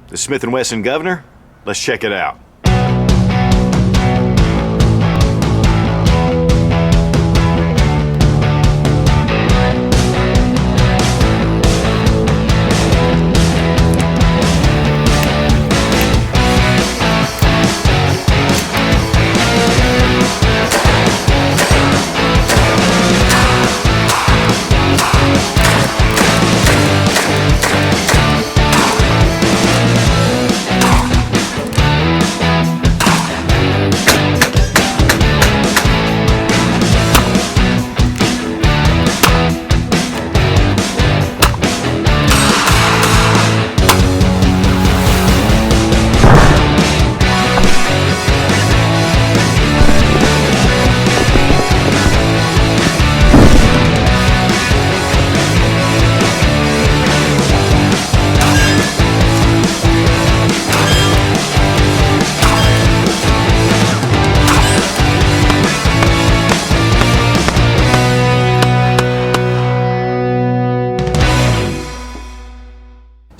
The Smith & Wesson Governor? Let's check it out.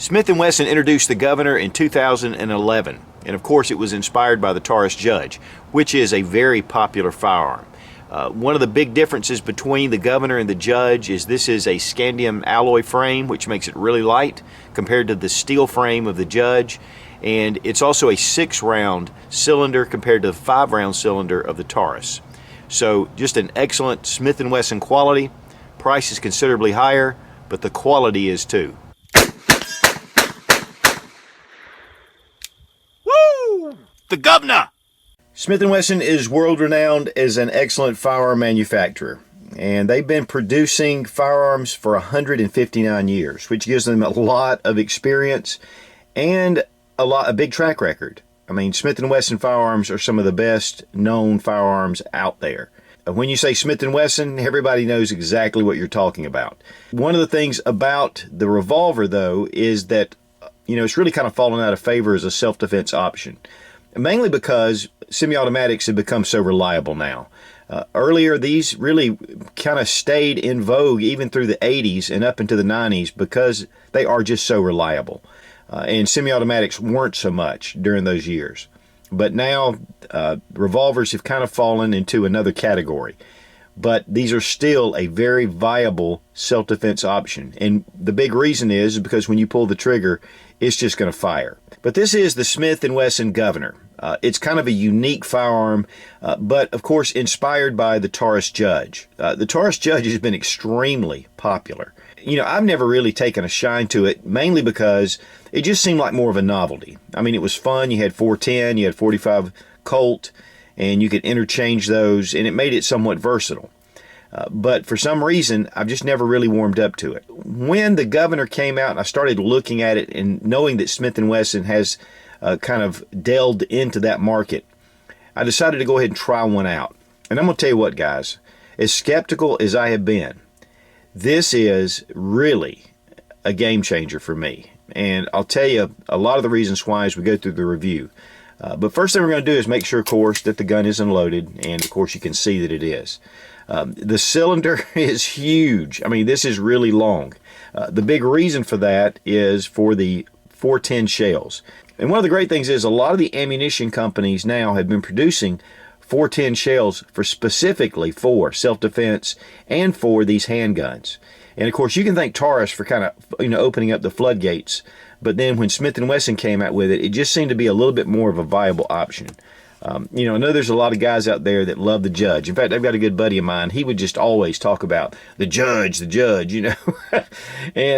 Smith & Wesson introduced the Governor in 2011, and of course it was inspired by the Taurus Judge, which is a very popular firearm. One of the big differences between the Governor and the Judge is this is a scandium alloy frame, which makes it really light compared to the steel frame of the Judge, and it's also a 6-round cylinder compared to the 5-round cylinder of the Taurus. So just an excellent Smith & Wesson quality. Price is considerably higher, but the quality is too. The Governor! Smith & Wesson is world-renowned as an excellent firearm manufacturer, and they've been producing firearms for 159 years, which gives them a lot of experience and a big track record. I mean, Smith & Wesson firearms are some of the best known firearms out there. When you say Smith & Wesson, everybody knows exactly what you're talking about. One of the things about the revolver, though, is that it's really kind of fallen out of favor as a self-defense option. Mainly because semi-automatics have become so reliable now. Earlier, these really kind of stayed in vogue even through the 80s and up into the 90s because they are just so reliable. And semi-automatics weren't so much during those years. But now, revolvers have kind of fallen into another category. But these are still a very viable self-defense option. And the big reason is because when you pull the trigger, it's just going to fire. But this is the Smith & Wesson Governor. It's kind of a unique firearm, but of course inspired by the Taurus Judge. The Taurus Judge has been extremely popular. I've never really taken a shine to it, mainly because it just seemed like more of a novelty. I mean, it was fun. You had 410, you had 45 Colt, and you could interchange those, and it made it somewhat versatile. But for some reason, I've just never really warmed up to it. When the Governor came out and I started looking at it and knowing that Smith & Wesson has kind of delved into that market, I decided to go ahead and try one out. And I'm going to tell you what, guys, as skeptical as I have been, this is really a game changer for me. And I'll tell you a lot of the reasons why as we go through the review. But first thing we're going to do is make sure, of course, that the gun is unloaded, and of course you can see that it is. The cylinder is huge. I mean, this is really long. The big reason for that is for the 410 shells. And one of the great things is a lot of the ammunition companies now have been producing 410 shells specifically for self-defense and for these handguns. And of course, you can thank Taurus for kind of opening up the floodgates. But then when Smith & Wesson came out with it, it just seemed to be a little bit more of a viable option. I know there's a lot of guys out there that love the Judge. In fact, I've got a good buddy of mine. He would just always talk about the Judge, and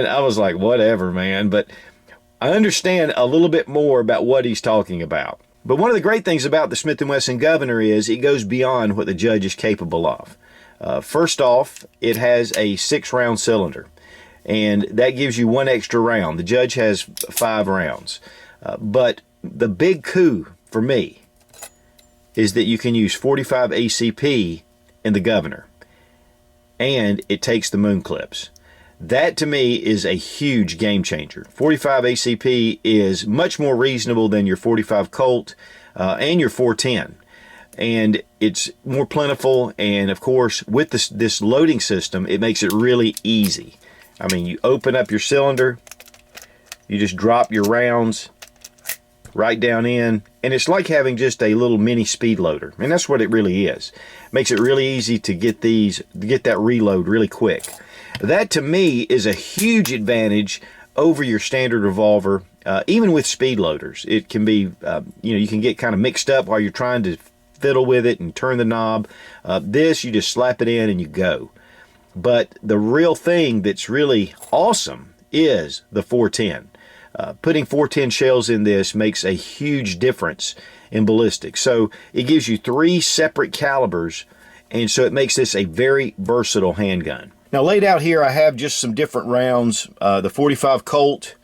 I was like, whatever, man. But I understand a little bit more about what he's talking about. But one of the great things about the Smith & Wesson Governor is it goes beyond what the Judge is capable of. First off, it has a 6-round cylinder, and that gives you 1 extra round. The Judge has 5 rounds. But the big coup for me is that you can use 45 ACP in the Governor, and it takes the moon clips. That to me is a huge game changer. 45 ACP is much more reasonable than your 45 Colt and your 410. And it's more plentiful, and of course with this loading system, it makes it really easy. I mean, you open up your cylinder, you just drop your rounds, right down in, and it's like having just a little mini speed loader, and that's what it really is. Makes it really easy to get that reload really quick. That to me is a huge advantage over your standard revolver. Even with speed loaders, it can be, you can get kind of mixed up while you're trying to fiddle with it and turn the knob. This, you just slap it in and you go. But the real thing that's really awesome is the 410. Putting 410 shells in this makes a huge difference in ballistics. So it gives you 3 separate calibers, and so it makes this a very versatile handgun. Now laid out here, I have just some different rounds. The 45 Colt,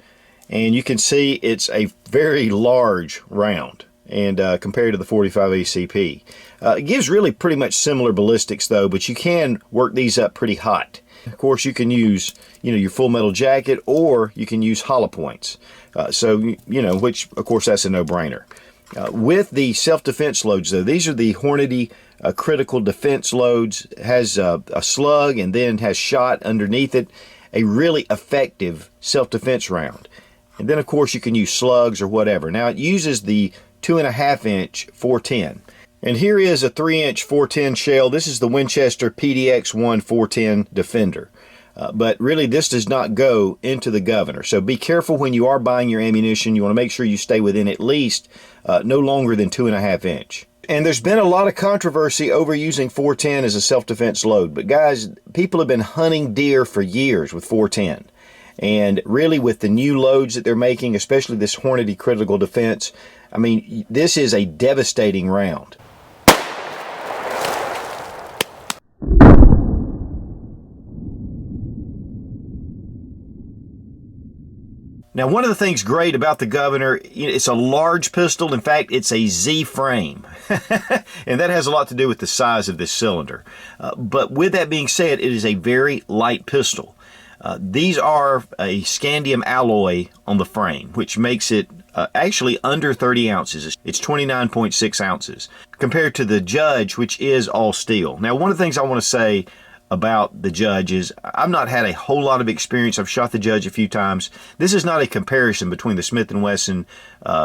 and you can see it's a very large round, and compared to the 45 ACP. It gives really pretty much similar ballistics though, but you can work these up pretty hot. Of course, you can use, your full metal jacket, or you can use hollow points. Which of course that's a no-brainer. With the self-defense loads though, these are the Hornady critical defense loads. It has a slug and then has shot underneath it. A really effective self-defense round. And then of course you can use slugs or whatever. Now it uses the 2.5-inch 410. And here is a 3-inch 410 shell. This is the Winchester PDX-1 410 Defender. But really this does not go into the governor. So be careful when you are buying your ammunition. You want to make sure you stay within at least no longer than 2.5-inch. And there's been a lot of controversy over using 410 as a self-defense load. But guys, people have been hunting deer for years with 410. And really with the new loads that they're making, especially this Hornady critical defense, I mean, this is a devastating round. Now, one of the things great about the Governor, it's a large pistol. In fact, it's a Z frame. And that has a lot to do with the size of this cylinder. But with that being said, it is a very light pistol. These are a scandium alloy on the frame, which makes it actually under 30 ounces. It's 29.6 ounces compared to the Judge, which is all steel. Now, one of the things I want to say about the Judge is I've not had a whole lot of experience. I've shot the Judge a few times. This is not a comparison between the Smith & Wesson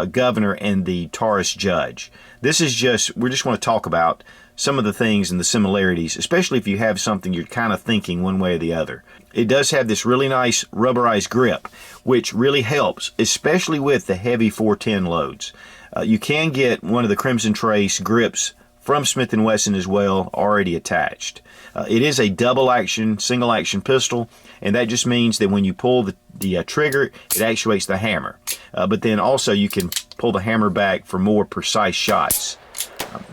Governor and the Taurus Judge. This is just, we just want to talk about some of the things and the similarities, especially if you have something you're kind of thinking one way or the other. It does have this really nice rubberized grip, which really helps, especially with the heavy 410 loads. You can get one of the Crimson Trace grips from Smith & Wesson as well, already attached. It is a double action, single action pistol, and that just means that when you pull the trigger, it actuates the hammer. But then also you can pull the hammer back for more precise shots.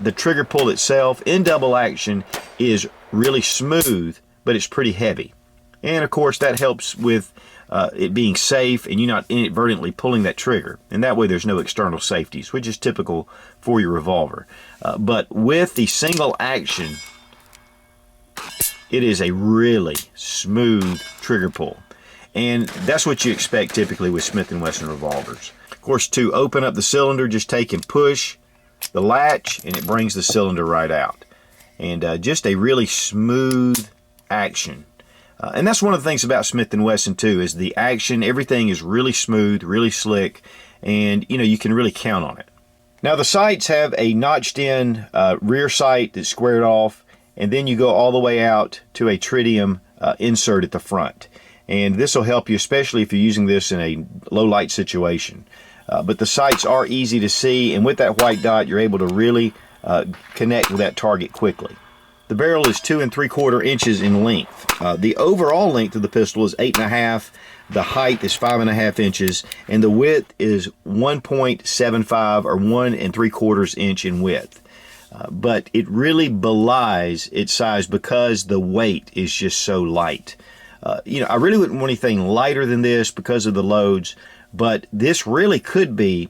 The trigger pull itself in double action is really smooth, but it's pretty heavy. And of course that helps with it being safe and you're not inadvertently pulling that trigger. And that way there's no external safeties, which is typical for your revolver. But with the single action, it is a really smooth trigger pull. And that's what you expect typically with Smith & Wesson revolvers. Of course, to open up the cylinder, just take and push the latch and it brings the cylinder right out. And just a really smooth action. And that's one of the things about Smith & Wesson too, is the action. Everything is really smooth, really slick, and you can really count on it. Now the sights have a notched in rear sight that's squared off, and then you go all the way out to a tritium insert at the front. And this will help you, especially if you're using this in a low light situation. But the sights are easy to see, and with that white dot, you're able to really connect with that target quickly. The barrel is 2 3/4 inches in length. The overall length of the pistol is 8.5. The height is 5.5 inches, and the width is 1.75 or 1 3/4 inch in width. But it really belies its size because the weight is just so light. I really wouldn't want anything lighter than this because of the loads, but this really could be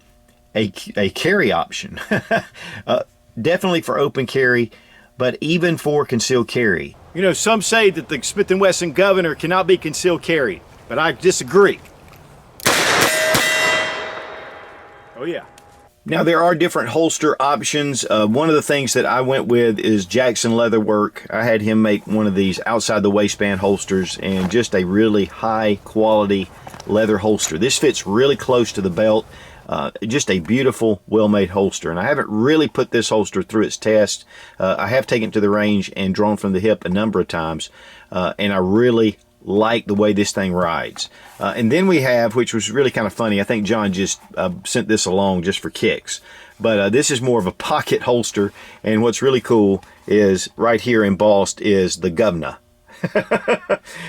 a carry option. Definitely for open carry, but even for concealed carry. Some say that the Smith & Wesson Governor cannot be concealed carry, but I disagree. Oh yeah. Now there are different holster options. One of the things that I went with is Jackson Leatherwork. I had him make one of these outside the waistband holsters, and just a really high quality leather holster. This fits really close to the belt. Just a beautiful, well-made holster. And I haven't really put this holster through its test. I have taken it to the range and drawn from the hip a number of times, and I really like the way this thing rides. And then we have, which was really kind of funny, I think John just sent this along just for kicks, but this is more of a pocket holster, and what's really cool is right here embossed is the governor.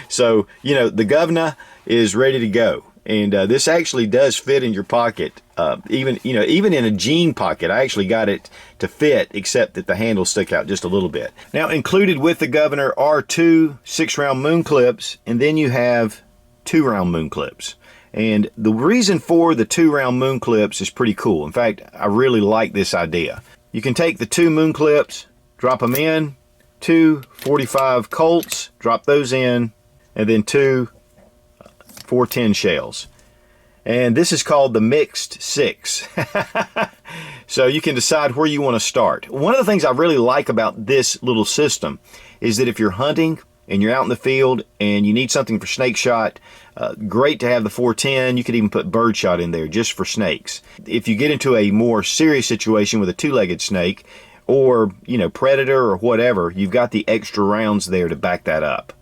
So, you know, the governor is ready to go. And this actually does fit in your pocket, even in a jean pocket. I actually got it to fit, except that the handle stuck out just a little bit. Now, included with the governor are 2 6-round moon clips, and then you have 2-round moon clips. And the reason for the 2-round moon clips is pretty cool. In fact, I really like this idea. You can take the 2 moon clips, drop them in, 2 45 Colts, drop those in, and then 2 410 shells. And this is called the mixed 6. So you can decide where you want to start. One of the things I really like about this little system is that if you're hunting and you're out in the field and you need something for snake shot, great to have the 410. You could even put bird shot in there just for snakes. If you get into a more serious situation with a 2-legged snake, or, you know, predator or whatever, you've got the extra rounds there to back that up.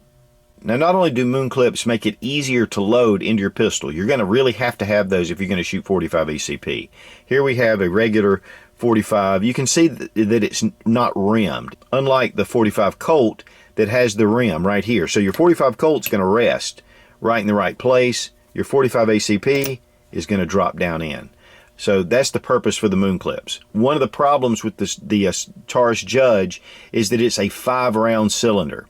Now, not only do moon clips make it easier to load into your pistol, you're going to really have to have those if you're going to shoot 45 ACP. Here we have a regular 45. You can see that it's not rimmed, unlike the 45 Colt that has the rim right here. So your 45 Colt's going to rest right in the right place. Your 45 ACP is going to drop down in. So that's the purpose for the moon clips. One of the problems with the Taurus Judge is that it's a 5-round cylinder.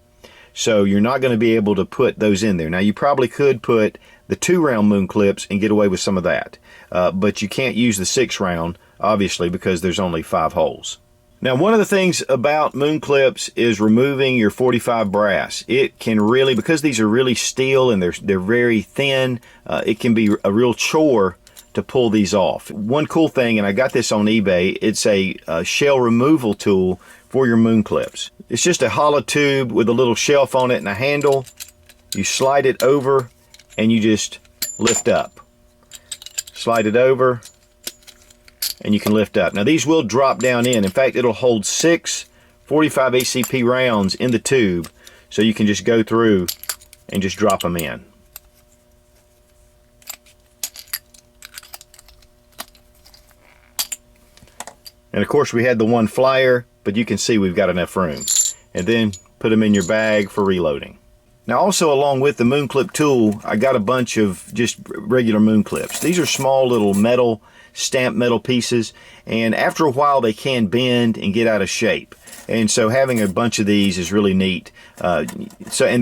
So you're not going to be able to put those in there. Now, you probably could put the 2-round moon clips and get away with some of that. But you can't use the 6-round, obviously, because there's only 5 holes. Now, one of the things about moon clips is removing your 45 brass. It can really, because these are really steel and they're very thin, it can be a real chore to pull these off. One cool thing, and I got this on eBay, it's a shell removal tool for your moon clips. It's just a hollow tube with a little shelf on it and a handle. You slide it over and you just lift up. Slide it over and you can lift up. Now, these will drop down in. In fact, it'll hold 6 45 ACP rounds in the tube, so you can just go through and just drop them in. And of course, we had the one flyer, but you can see we've got enough room. And then put them in your bag for reloading. Now, also along with the moon clip tool, I got a bunch of just regular moon clips. These are small little metal, stamped metal pieces, and after a while they can bend and get out of shape. And so having a bunch of these is really neat. And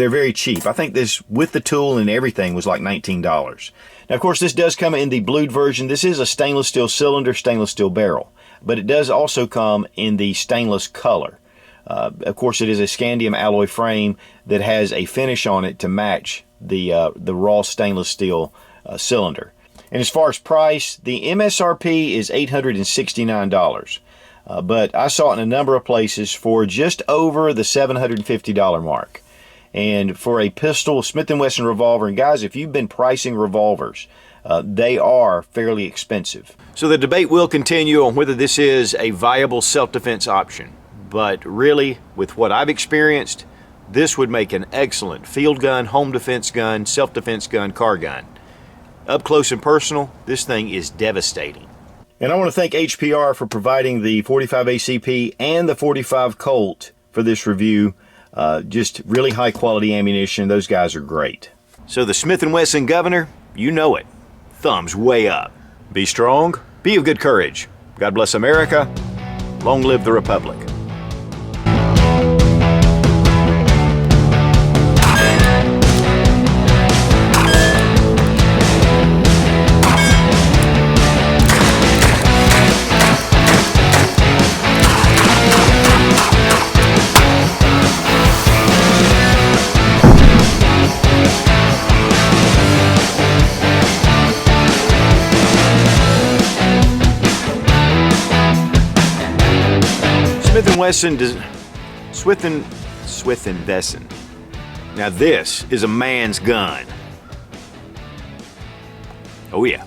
they're very cheap. I think this, with the tool and everything, was like $19. Now, of course, this does come in the blued version. This is a stainless steel cylinder, stainless steel barrel, but it does also come in the stainless color. Of course, it is a scandium alloy frame that has a finish on it to match the raw stainless steel cylinder. And as far as price, the MSRP is $869. But I saw it in a number of places for just over the $750 mark. And for a pistol, Smith & Wesson revolver, and guys, if you've been pricing revolvers, they are fairly expensive. So the debate will continue on whether this is a viable self-defense option. But really, with what I've experienced, this would make an excellent field gun, home defense gun, self-defense gun, car gun. Up close and personal, this thing is devastating. And I want to thank HPR for providing the 45 ACP and the 45 Colt for this review. Just really high quality ammunition. Those guys are great. So the Smith & Wesson Governor, you know it. Thumbs way up. Be strong, be of good courage. God bless America. Long live the Republic. Smith & Wesson does Smith & Wesson. Now this is a man's gun. Oh yeah.